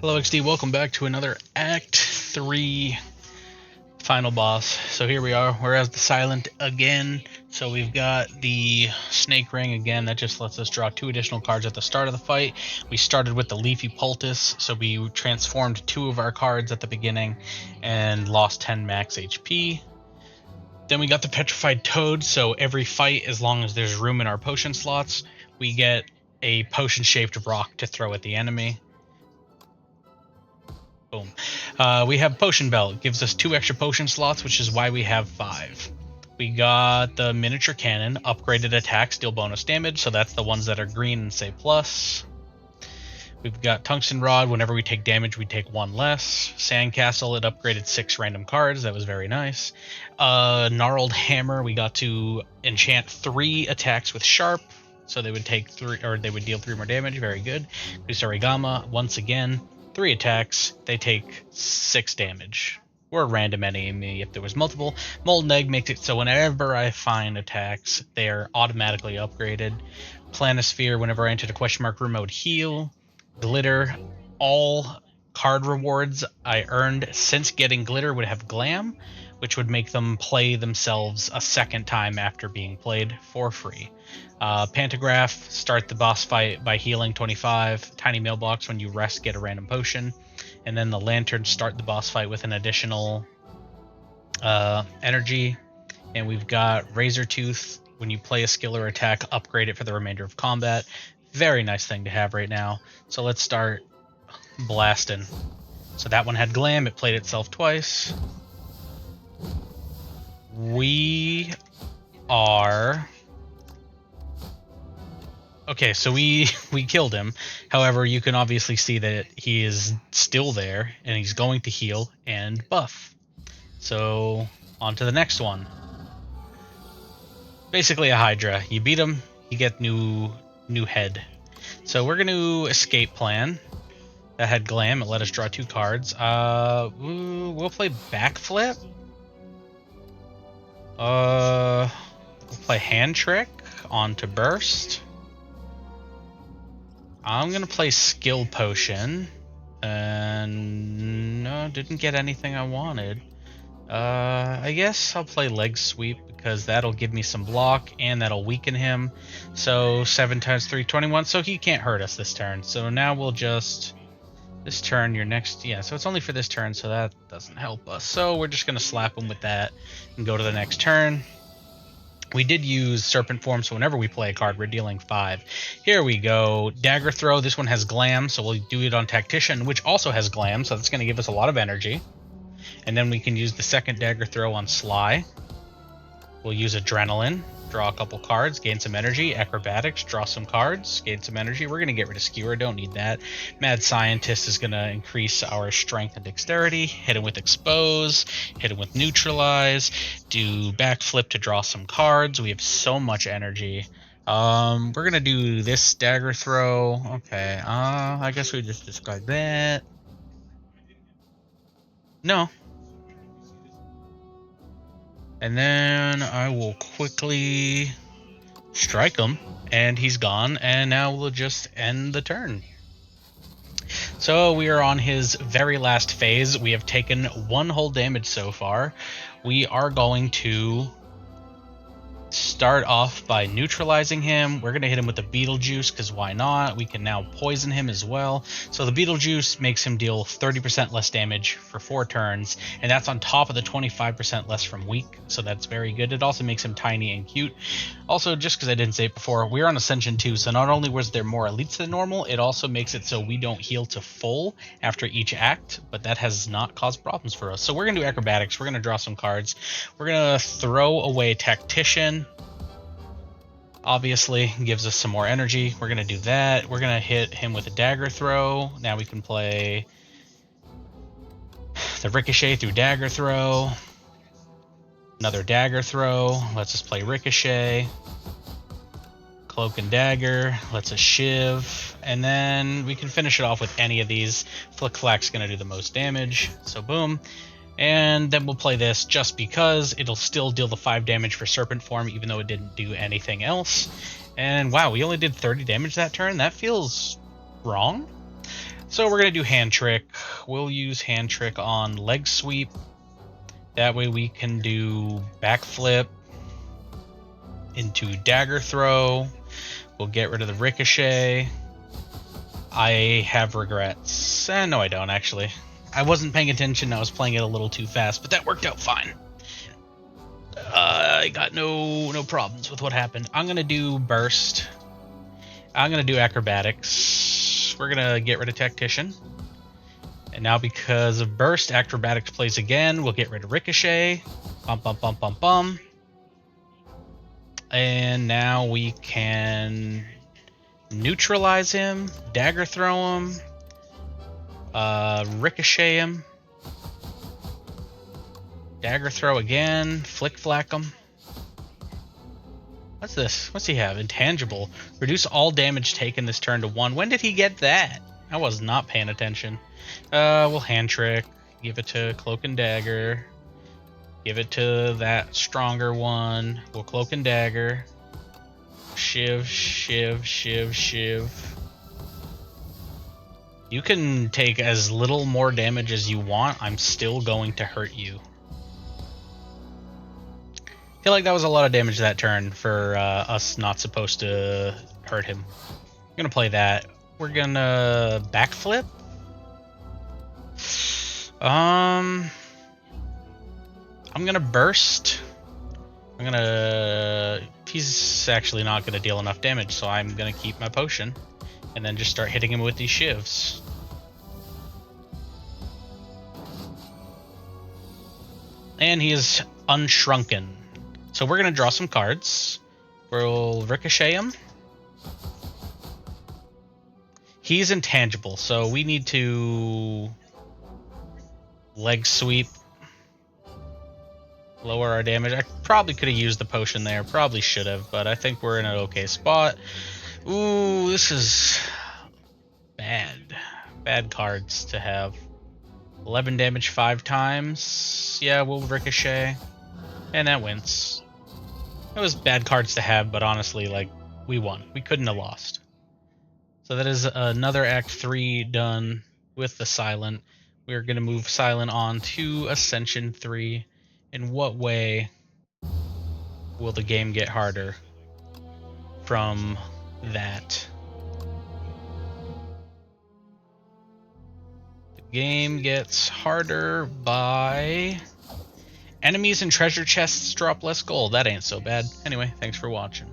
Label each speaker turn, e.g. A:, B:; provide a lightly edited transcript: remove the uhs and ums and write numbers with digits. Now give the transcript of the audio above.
A: Hello XD, welcome back to another Act 3 final boss. So here we are, we're as the Silent again. So we've got the Snake Ring again, that just lets us draw 2 additional cards at the start of the fight. We started with the Leafy Poultice, so we transformed 2 of our cards at the beginning and lost 10 max HP. Then we got the Petrified Toad, so every fight, as long as there's room in our potion slots, we get a potion-shaped rock to throw at the enemy. Boom. We have Potion Belt. It gives us 2 extra potion slots, which is why we have 5. We got the Miniature Cannon. Upgraded attacks deal bonus damage, so that's the ones that are green and say plus. We've got Tungsten Rod. Whenever we take damage, we take 1 less. Sandcastle. It upgraded 6 random cards. That was very nice. Gnarled Hammer. We got to enchant 3 attacks with Sharp, so they would take 3, or they would deal 3 more damage. Very good. Kusarigama. Once again, 3 attacks, they take 6 damage. Or a random enemy if there was multiple. Molten Egg makes it so whenever I find attacks, they are automatically upgraded. Planisphere, whenever I enter the question mark room, I would heal. Glitter, all card rewards I earned since getting Glitter would have Glam, which would make them play themselves a second time after being played for free. Pantograph, start the boss fight by healing 25. Tiny Mailbox, when you rest, get a random potion. And then the Lantern, start the boss fight with an additional energy. And we've got Razor Tooth, when you play a skill or attack, upgrade it for the remainder of combat. Very nice thing to have right now. So let's start blasting. So that one had Glam, it played itself twice. We are... Okay, so we killed him. However, you can obviously see that he is still there, and he's going to heal and buff. So, on to the next one. Basically a Hydra. You beat him, you get new head. So we're going to escape plan. That had Glam, it let us draw 2 cards. We'll play Backflip. We'll play Hand Trick onto Burst. I'm going to play Skill Potion. And no, didn't get anything I wanted. I guess I'll play Leg Sweep because that'll give me some block and that'll weaken him. So 7 times 3, 21. So he can't hurt us this turn. So now we'll just... This turn, your next... Yeah, so it's only for this turn, so that doesn't help us. So we're just going to slap him with that and go to the next turn. We did use Serpent Form, so whenever we play a card, we're dealing 5. Here we go. Dagger Throw. This one has Glam, so we'll do it on Tactician, which also has Glam, so that's going to give us a lot of energy. And then we can use the second Dagger Throw on Sly. We'll use Adrenaline. Draw a couple cards, gain some energy. Acrobatics, draw some cards, gain some energy. We're going to get rid of Skewer, don't need that. Mad Scientist is going to increase our strength and dexterity. Hit him with Expose, hit him with Neutralize, do Backflip to draw some cards. We have so much energy. We're going to do this Dagger Throw. Okay, I guess we just discard that. No. And then I will quickly strike him, and he's gone, and now we'll just end the turn. So we are on his very last phase. We have taken 1 whole damage so far. We are going to start off by neutralizing him. We're going to hit him with the Beetlejuice, because why not? We can now poison him as well. So the Beetlejuice makes him deal 30% less damage for 4 turns, and that's on top of the 25% less from weak, so that's very good. It also makes him tiny and cute. Also, just because I didn't say it before, we're on Ascension 2, so not only was there more elites than normal, it also makes it so we don't heal to full after each act, but that has not caused problems for us. So we're going to do Acrobatics. We're going to draw some cards. We're going to throw away Tactician. Obviously, gives us some more energy. We're going to do that. We're going to hit him with a Dagger Throw. Now we can play the Ricochet through Dagger Throw. Another Dagger Throw. Lets us play Ricochet. Cloak and Dagger. Lets us Shiv. And then we can finish it off with any of these. Flick Flack's going to do the most damage. So boom. And then we'll play this just because it'll still deal the 5 damage for Serpent Form, even though it didn't do anything else. And wow, we only did 30 damage that turn? That feels wrong. So we're going to do hand trick. We'll use hand trick on leg sweep. That way we can do backflip into dagger throw. We'll get rid of the ricochet. I have regrets. No, I don't, actually. I wasn't paying attention. I was playing it a little too fast, but that worked out fine. I got no problems with what happened. I'm going to do burst. I'm going to do acrobatics. We're going to get rid of tactician. And now because of burst, acrobatics plays again. We'll get rid of ricochet. Bum, bum, bum, bum, bum. And now we can neutralize him, dagger throw him, ricochet him, dagger throw again, flick flack him. What's this? What's he have? Intangible. Reduce all damage taken this turn to 1. When did he get that? I was not paying attention. We'll hand trick. Give it to cloak and dagger. Give it to that stronger one. We'll cloak and dagger. Shiv, shiv, shiv, shiv. You can take as little more damage as you want. I'm still going to hurt you. I feel like that was a lot of damage that turn for us not supposed to hurt him. I'm going to play that. We're going to backflip. I'm going to burst. He's actually not going to deal enough damage, so I'm going to keep my potion and then just start hitting him with these shivs. And he is unshrunken. So we're going to draw some cards. We'll ricochet him. He's intangible, so we need to leg sweep. Lower our damage. I probably could have used the potion there. Probably should have, but I think we're in an okay spot. Ooh, this is bad. Bad cards to have. 11 damage 5 times. Yeah, we'll ricochet. And that wins. It was bad cards to have, but honestly, like, we won. We couldn't have lost. So that is another Act 3 done with the Silent. We're going to move Silent on to Ascension 3. In what way will the game get harder from that? The game gets harder by enemies and treasure chests drop less gold. That ain't so bad. Anyway, thanks for watching.